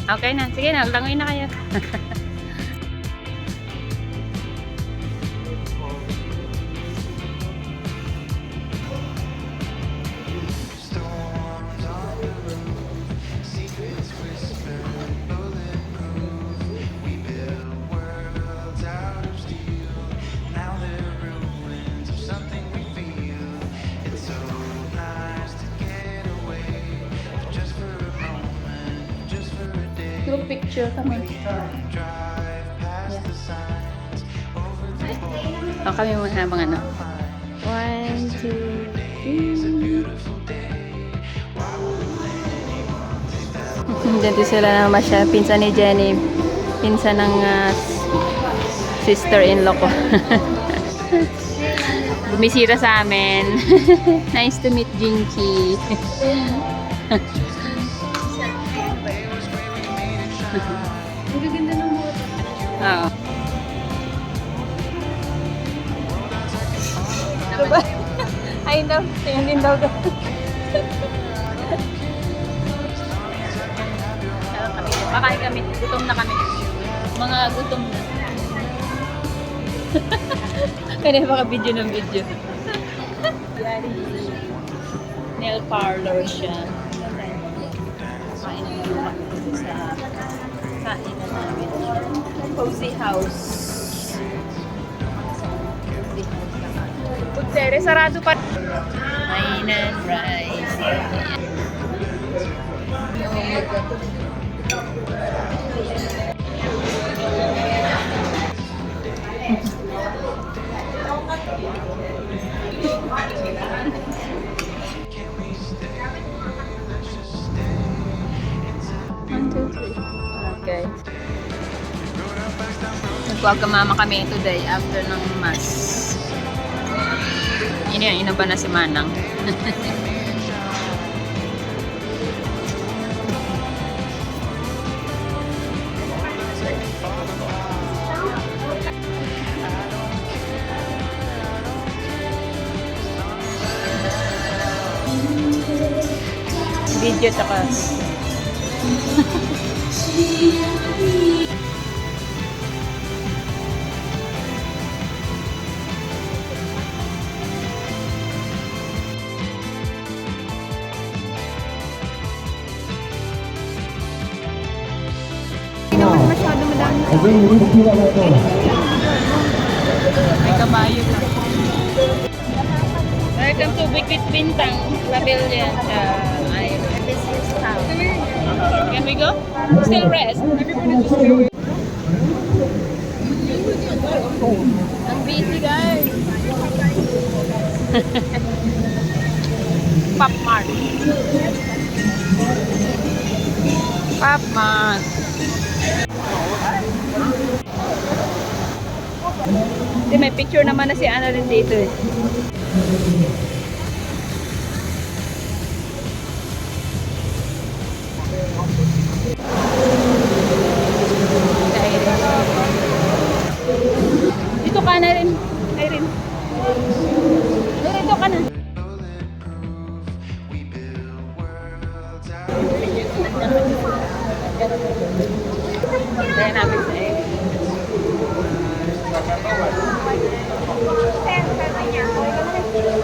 Okay na. Sige na, langoy na kayo. Group picture kami. Yeah. Kami muna habang ano. 1, 2, 3. Dito sila naman siya. Pinsan ni Jenny. Pinsan ng sister-in-law ko. Bumisira sa amin. Nice to meet Jinky. Ang gaganda ng motor. Oo. Ano ba? Ay, no. Ayun din daw daw. Pakain kami. Gutom na kami. Mga gutom na. Kaya baka video ng video. Yari. Nail parlor siya. Kain na naman kami sa kain na namin. Cozy house. Pagtere, sarado pa. Mainan rice. Okay. Nagwagamama kami today after ng mass. Ino ba na si Manang? Video tsaka Hindi naman masyado madami. may kabayo na. Welcome to Bukit Bintang Pavilion. This is town. Can we go? Still rest. Ang busy guys. Pop Mart. Pop Mart. Hindi, may picture naman na si Ana rin dito eh. Dito ka na rin. Irene. Dito ka na. Kaya namin sa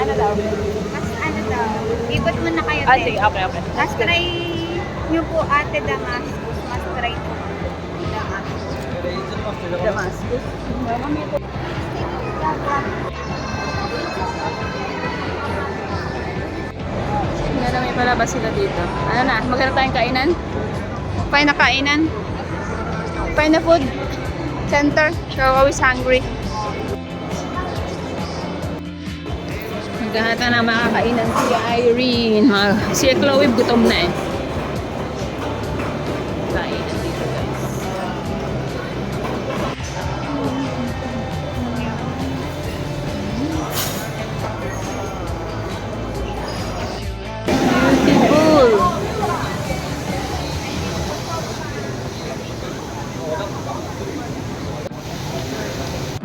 ano daw? Mas ano daw? Ikot mo na kayo. Sige, okay. Mas try nyo po ate Damascus. Mas try nyo. Damascus. Nga na may palabas sila dito. Ano na? Maghanap tayong kainan? Find na kainan? Find na food center. So, always hungry. Maghanap na makakainan si Irene. Si Chloe gutom na eh. Kainan dito guys. Beautiful.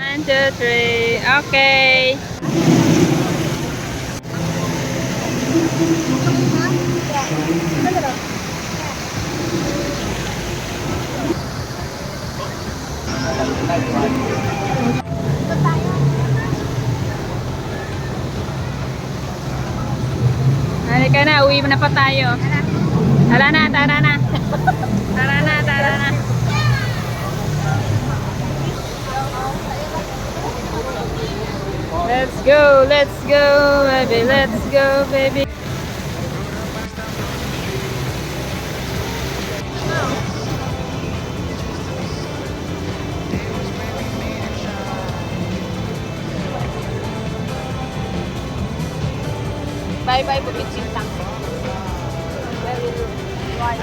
1, 2, 3. Okay. na pa tayo. Tara na, tara na. Tara na, tara na. Let's go, baby. Let's go, baby. Bye-bye, Bukit Bintang. Bye.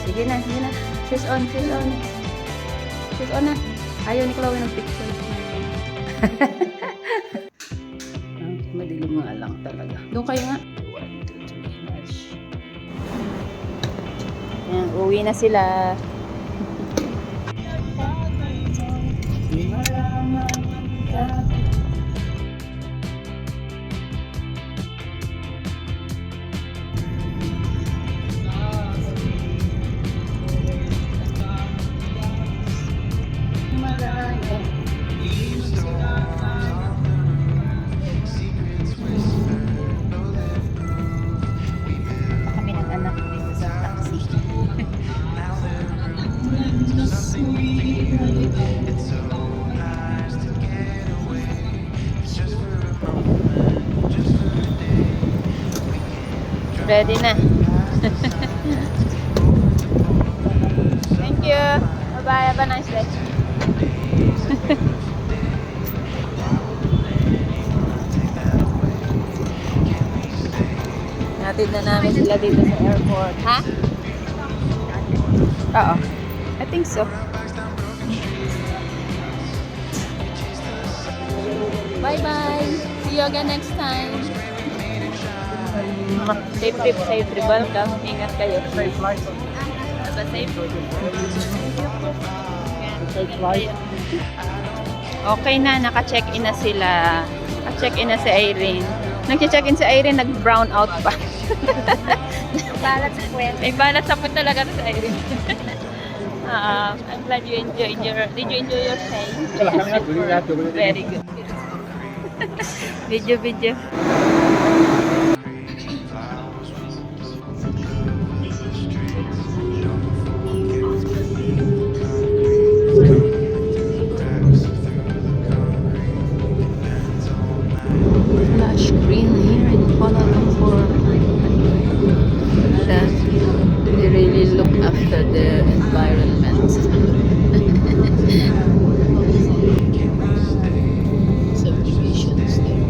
Sige na, sige na. She's on, she's on. She's on na. Ayaw ni Chloe ng picture. Madilim nga lang talaga. Doon kayo nga. 1, 2, 3, match. Ayan, uwi na sila. Kami ng anak dito sa taxi. Ready na. Thank you. Bye-bye. Have a nice day. Natid na namin sila dito sa airport. Ha? Oo. I think so. Bye-bye. See you again next time. Safe trip, safe trip. Welcome. Ingat kayo. Safe flight. Diba safe? Safe flight. Okay na, naka-check-in na sila. Naka-check-in na si Irene. Nag-check-in si Irene, nag-brown out pa. Balat sa kwento. May balat sa puwet talaga sa Irene. I'm glad you enjoyed did you enjoy your stay? Very good. Video. Lush green here in Kuala Lumpur. That they really look after the environment. Subdivisions there.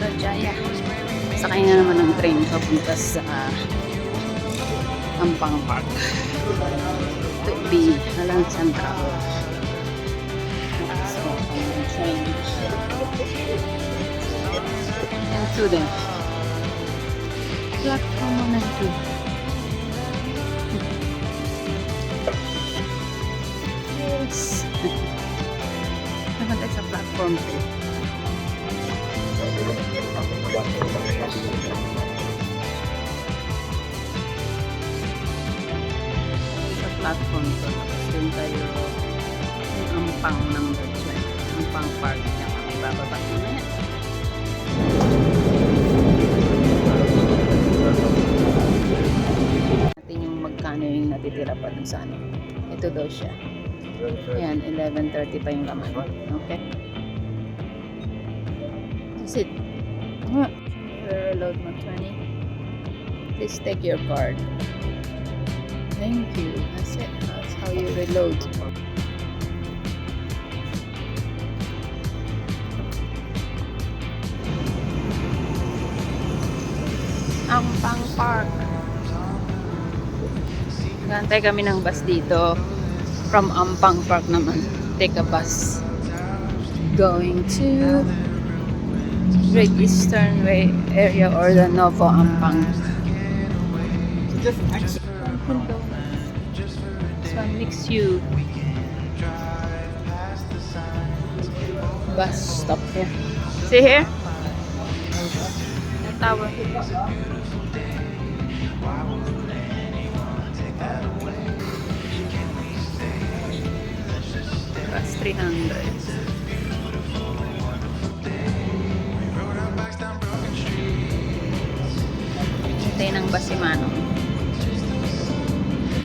Rajaya. Sakay na naman ng train papunta sa Ampang Park to be Alang Central. So, train and to the platform 1 and 2. Yes. Naman tayo sa platform 2. Platform to. Tapos dun tayo yung Ampang number 12. Ampang Park na kami bababa na. Natin yung magkano yung natitira pa dun sa ano. Ito daw siya. Ayan, 11:30 pa yung laman. Okay. That's it. Reload mo 20. Please take your card. Thank you. That's it. That's how you reload. Ampang Park. Gantay kami ng bus dito. From Ampang Park naman. Take a bus. Going to Great Eastern Way area or the Novo Ampang. This one makes you bus stop here. See here? The tower. Bus 300. Hintay ng bus si Manong.